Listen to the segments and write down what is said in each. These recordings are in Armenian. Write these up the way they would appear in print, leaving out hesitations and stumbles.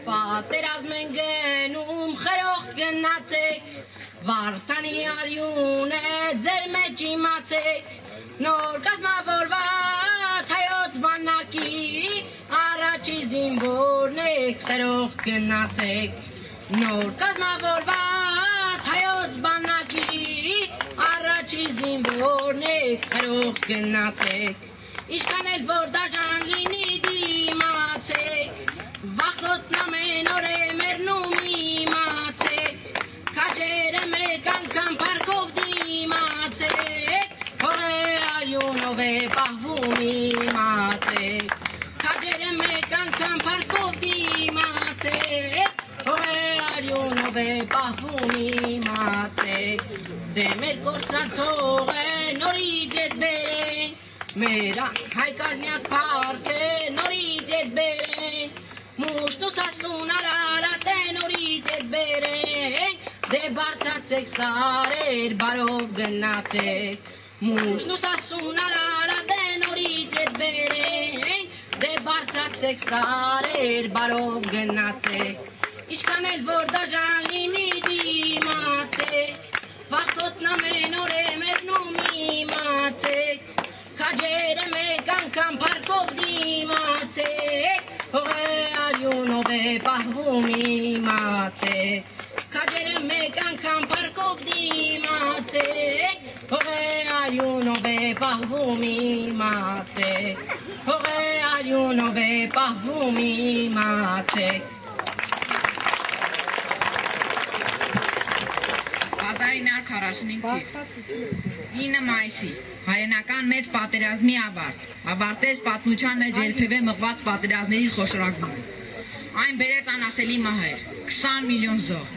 Պատերազմ են գնում, խրոխտ գնացեք, Վարդանի արյուն է ձեր մեջ իմացեք, Նոր կազմավորված հայոց բանակի, Առաջի զինվորն եք, խրոխտ գնացեք, Նոր կազմավորված հայոց բանակի, Առաջի զինվորն եք, խրոխտ գնացեք, Ինչքան էլ որ դաժան լինի դիմացեք, Վախտոտն ամեն օր է մեռնում իմացեք, Քաջերը մեկ անգամ փառքով դիմացեք, Հողե արյունով է պահվում իմացեք, Քաջերը մեկ անգամ փառքով դիմացեք, Հողե արյունով է պահվում իմացեք, Դե մեր կորցած հողը նորից ետ բերենք, Մեր հայ կազմյաց փառքը նորից ետ բերենք, Մուշտ ու սասուն Արարատ է նորից ետ բերենք, Դե բարձրացեք սարեր, բարով գնացեք, Մուշտ ու սասուն Արարատ է նորից ետ բերենք, Դե բարձրացեք սարեր, բարով գնացեք, Ինչքան էլ որ դաժան լինի դիմացեք, Վախտոտն ամեն օր է մեռնում իմացեք, Քաջերը մեկ անգամ փառքով դիմացեք, Հողե արյունով է պահվում իմացեք, Քաջերը մեկ անգամ փառքով դիմացեք, Հողե արյունով է պահվում իմացեք, Հողե արյունով է պահվում իմացեք, 1945 թիվ 9 մայիսի հայրենական մեծ պատերազմի ավարտ, ավարտեց պատմության մեջ երբևէ մղված պատերազմների խոշորագույնը, այն բերեց անասելի մահեր, 20 միլիոն զոհ,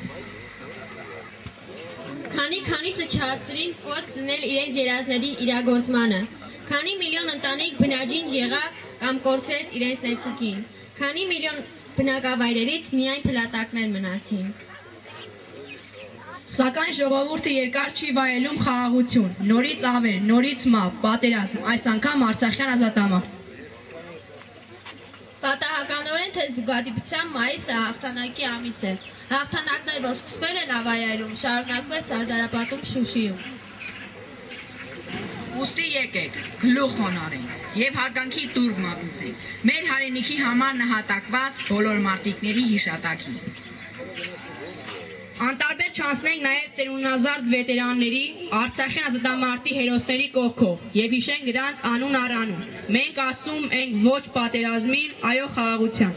Քանիսը չհասցրին օդ ծնել իրենց երազների իրագործմանը, Քանի միլիոն ընտանիք բնաջինջ եղավ կամ կորցրեց իրենց նեցուկին, Քանի միլիոն բնակավայրերից միայն փլատակներ մնացին, Սակայն ժողովուրդը երկար չի վայելում խաղաղություն, նորից ավեր, նորից մահ, պատերազմ, այս անգամ Արցախյան ազատամարտ։ Պատահականորեն թե զուգադիպության մայիսը հաղթանակի ամիս է, հաղթանակներ, որ սկսվել են Ավարայրում, շարունակվել Սարդարապատում Շուշիում։ Ուստի եկեք, գլուխ խոնարհենք եւ հարգանքի տուրք մատուցենք մեր հայրենիքի համար նահատակված բոլոր մարտիկների հիշատակին։ Անտարբեր չանցնենք նաև ծերունազարդ վետերանների, Արցախյան ազատամարտի հերոսների կողքով եւ հիշենք նրանց անուն առ անուն։ Մենք ասում ենք ոչ պատերազմին, այո խաղաղության։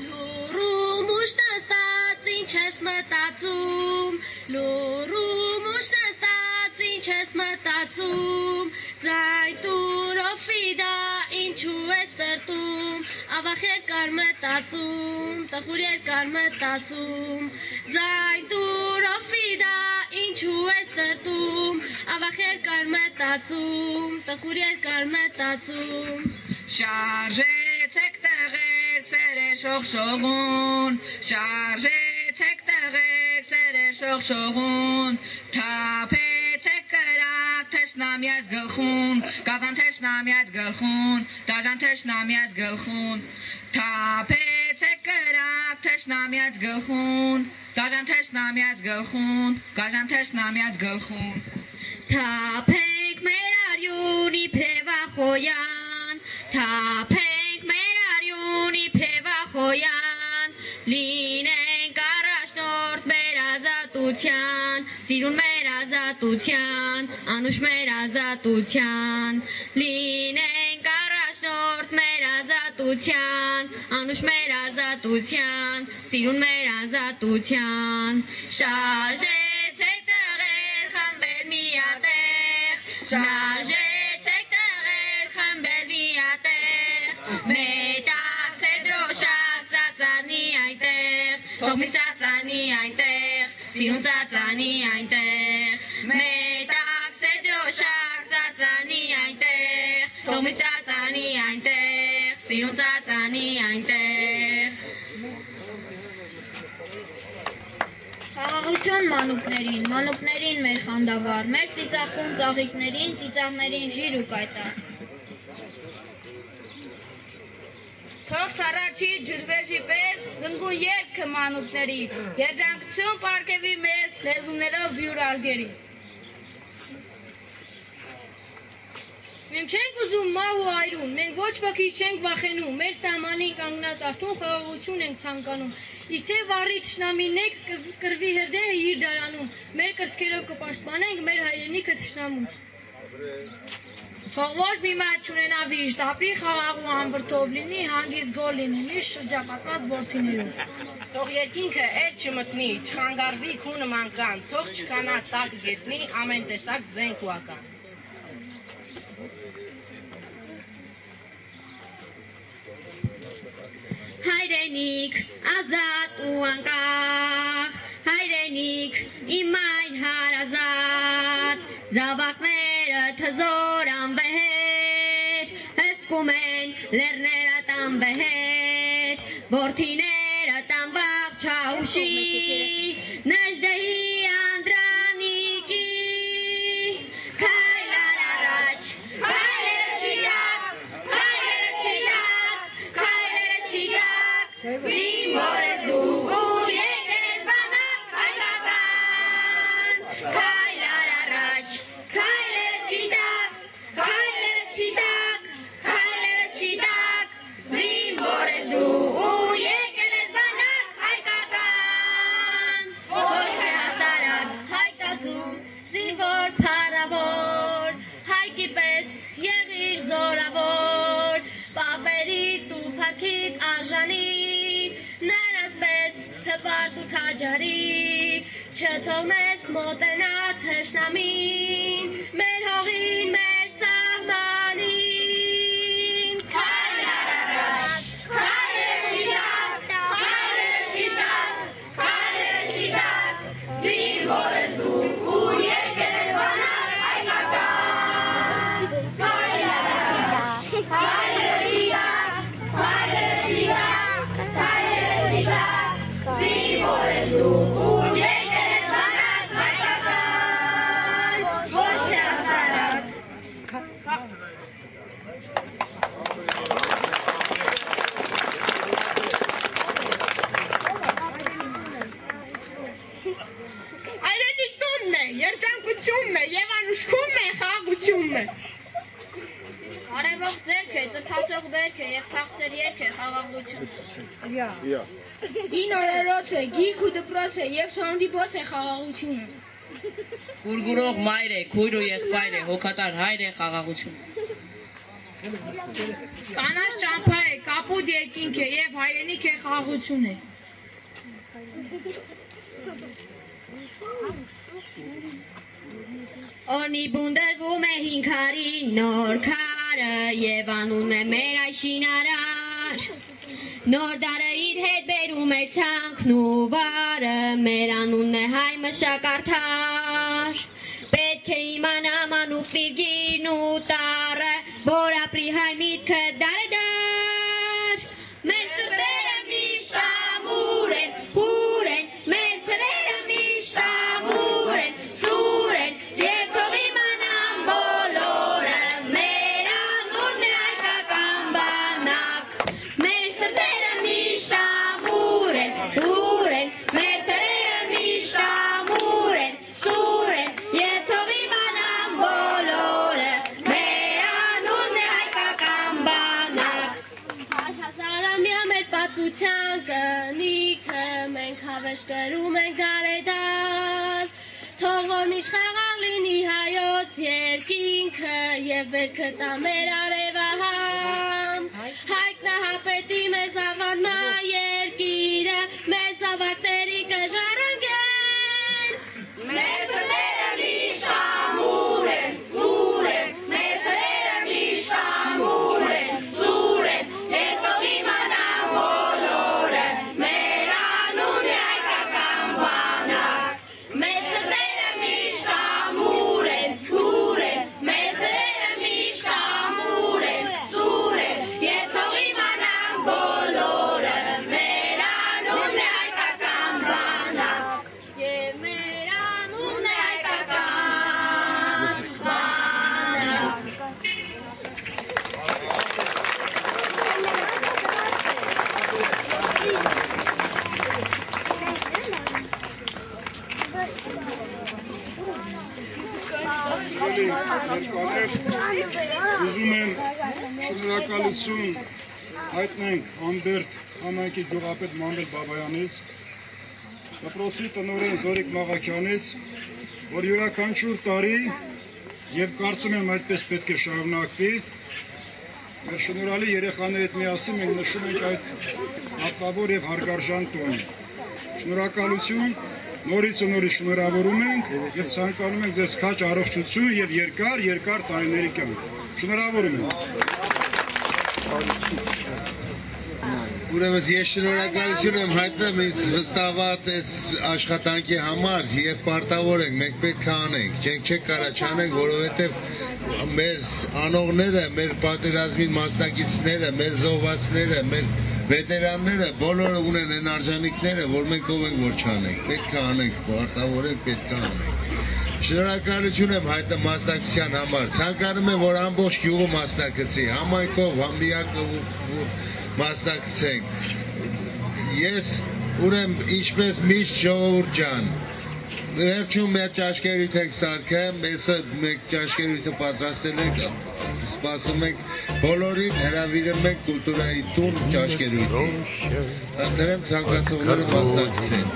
Լուրու մուշտը ստաց ինչ ես մտածում, լուրու մուշտը ստաց ինչ ես մտածում, ձայն տուրով ֆիդա ինչու ես տրտում, ավախեր կար մտածում, տխուր երկար մտածում, ձայն տուրով ֆիդա ինչու ես տրտում, ավախեր կար մտածում, տխուր երկար մտածում, Շարժեցեք տեղեր, ծերեր շողշողուն, շարժեցեք տեղեր, ծերեր շողշողուն, թափեցեք կրակ թշնամյաց գլխուն, գազան թշնամյաց գլխուն, դաժան թշնամյաց գլխուն, թափեցեք կրակ թշնամյաց գլխուն, դաժան թշնամյաց գլխուն, գազան թշնամյաց գլխուն, թափենք մեր արյունի փրևախոյան, թափենք մեր արյունի փրևախոյան, լինենք առաջնորդ մեր ազատության, սիրուն մեր ազատության, անուշ մեր ազատության, լինենք առաջնորդ մեր ազատության, անուշ մեր ազատության, սիրուն մեր ազատության, շարժեցեք տեղեր խմբեր միատեղ, շարժեցեք տեղեր խմբեր միատեղ, մետաքսե դրոշակ ծածանի այնտեղ, թող մի ծածանի այնտեղ, սիրուն ծածանի այնտեղ, մետաքսե դրոշակ ծածանի այնտեղ, թող մի ծածանի այնտեղ, սիրուն ծածանի այնտեղ, Խաղաղություն մանուկներին մեր խանդավառ, մեր ծիծաղկուն ծաղիկներին, ծիծաղներին ժիր ու կայտար։ Թող շարաչի ջրվեժի պես զնգուն երգը մանուկների, երջանկություն պարգևի մեզ լեզուներով յուր ազգերի։ Մենք չենք ուզում մահ ու այրուն, մենք ոչ ոքի չենք վախենում, մեր սահմանին կանգնած արթուն խաղաղություն ենք ցանկանում, իսկ թե վառի թշնամինեք կրվի հրդեհը իր դարանում, մեր կրծքերով կպաշտպանենք մեր հայրենիքը թշնամուց։ Թող ոչ մի մատ չունենա վիշտ, ապրի խաղաղ ու անվրդով լինի, հանգիստ գոհ լինի, միշտ շրջապատված որդիներով։ Թող երկինքը էդ չմտնի, չխանգարվի քու նման կան, թող չկանա տակ գետնի, ամեն տեսակ զենք ու ական։ Հայրենիք, ազատ ու անկախ, հայրենիք, իմ այն հարազատ, զավակները թզոր անվեհեր, հսկում են լեռները տանվեհեր, որդիները տանվաղ չաուշի, նժդեհի անդրանիկի, քայլար առաջ, քայլերը չիջակ, քայլերը չիջակ, քայլերը չիջակ, զինվոր ես դու ու եկել ես բանակ հայկական, քայլար առաջ, քայլերը չիջակ, քայլերը չիջակ, քայլերը չիջակ, զինվոր ես դու ու եկել ես բանակ հայկական, ոչ թե հասարակ հայկազուն, զինվոր փառավոր, հայկի պես եղիր զորավոր, պապերիդ ու փառքիդ արժանի, նրանց պես թվարդ ու քաջարի, չթողնես մոտենա թշնամին, մեր հողին, մեր սահմանին, քայլար առաջ, քայլերը չիջակ, քայլերը չիջակ, քայլերը չիջակ, զինվոր ես դու ու եկել ես բանակ հայկական, քայլար առաջ, քայլերը չիջակ, քայլերը չիջակ, քայլերը չիջակ, զինվոր ես դու ու եկել ես բանակ հայկական, ոչ թե հասարակ։ Հայրենիք տունն է, երջանկությունն է, եւ անուշքումն է, խաղաղությունն է։ Արևող ձերք է, ծրփացող վերք է և փախծեր երկ է խաղաղություն։ Ին օրորոց է, գիրք ու դպրոց է և թոնդիբոց է խաղաղությունը։ Գուրգուրող մայր է, քույր ու եղբայր է, հոգատար հայր է խաղաղություն։ Կանաչ ճամփա է, կապուտ երկինք է եւ հայրենիք է խաղաղություն է։ Օրնի բունդրվում է հինքարի նոր քարը և անուն է մեր այշինարար, նոր դարը իր հետ բերում է ցանքն ու վարը, մեր անունն է հայ մշակարդար, պետք է իմանա մանուկն իր գիրն ու տառը, որ ապրի հայ միտքը դարը դար, մեր սրտերը միշտ ամուր են, հուր են, մեր սրերը միշտ ամուր են, սուր են, և թող իմանան բոլորը, մեր անունն է հայկական բանակ, մեր սրտերը միշտ ամուր են, հուր են, մեր սրերը միշտ ամուր են, սուր են, և թող իմանան բոլորը, մեր անունն է հայկական բանակ։ Հազարամյա մեր պատմության կնիքը, մենք հավես կրում ենք դարեդար, թող որ միշտ խաղաղ լինի հայոց երկինքը և վերքը տա մեր արևահամ, հայք նահապետի մեզ ավանմա երկիրը, մեր զավակների կժառանգեն, Մեր սրտերը միշտ ամուր են, հուր են, մեր սրերը միշտ ամուր են, սուր են, և թող իմանան բոլորը, մեր անունն է հայկական բանակ, մեր սրտերը միշտ ամուր են, հուր են, մեր սրերը միշտ ամուր են, սուր են, և թող իմանան բոլորը, Շնորհակալություն հայտնենք Ամբերդ համայնքի գյուղապետ Մամել Բաբայանից, դպրոցի տնօրեն Զորիկ Մաղաքյանից, որ յուրաքանչյուր տարի եւ կարծում եմ այդպես պետք է շարունակվի, մեր շնորհալի երեխաների հետ միասին մենք նշում ենք այդ հատկավոր եւ հարգարժան տոնը։ Շնորհակալություն, նորից ու նորից շնորհավորում ենք եւ ցանկանում ենք ձեզ քաջ առողջություն եւ երկար տարիների կյանք։ Շնորհավորում ենք։ Ուրեմն ես շնորհակալություն եմ հայտնում ինձ վստահված այս աշխատանքի համար եւ պարտավոր ենք, մենք պետք է անենք, չենք կարա չանենք, որովհետեւ մեր անողները, մեր պատերազմի մասնակիցները, մեր զոհվածները, մեր վետերանները բոլորը ունեն այն արժանինքները, որ մենք ով ենք որ չանենք, պետք է անենք, պարտավոր ենք, պետք է անենք։ Շնորհակալություն եմ հայտնում մասնակցության համար, ցանկանում եմ, որ ամբողջ գյուղը մասնակցի, համայնքով, համբիակով մասնակցենք։ Ես ուրեմն ինչպես միշտ ժողովուրդ ջան, վերջում մեր ճաշկերույթ ենք սարքեմ, մենք ճաշկերույթը պատրաստել ենք, սպասում ենք բոլորին, հրավիրում ենք կուլտուրայի տուն ճաշկերույթի։ Ընտրեմ ցանկացողները մասնակցեն։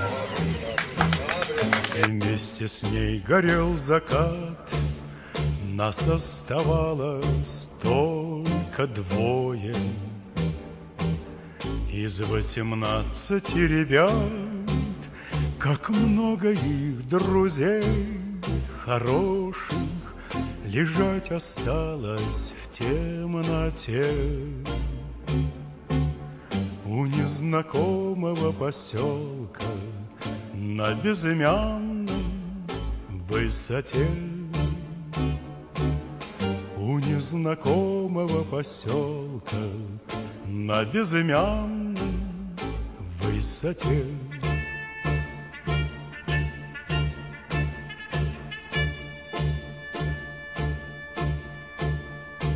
И вместе с ней горел закат, нас оставалось только двое. Из 18 ребят, как много их друзей хороших, лежать осталось в темноте у незнакомого поселка на безымянной высоте. У незнакомого поселка на безымянной высоте.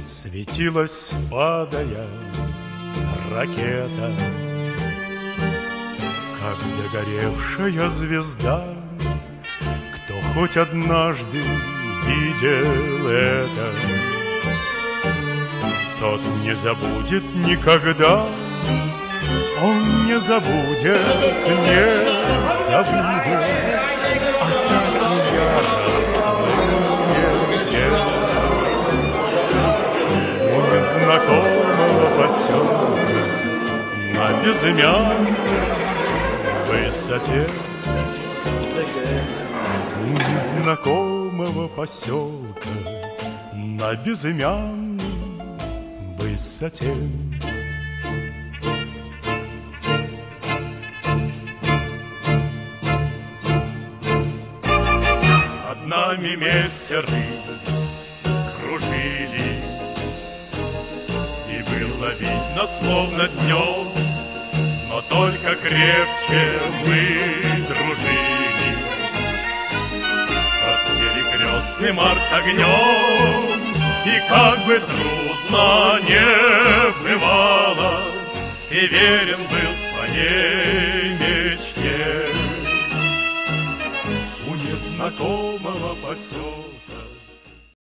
Светилась, падая, ракета, как догоревшая звезда. Кто хоть однажды видел это, тот не забудет никогда. Он не забудет, не забудет. А так яростные те у незнакомого поселка на безымянной высоте. У незнакомого поселка на безымянной высоте. Над нами мессеры кружили, и было видно, словно днем, но только крепче мы дружили. Под перекрестным артогнем, и как бы трудно не бывало, и верен был своей мечте. У незнакомого поселка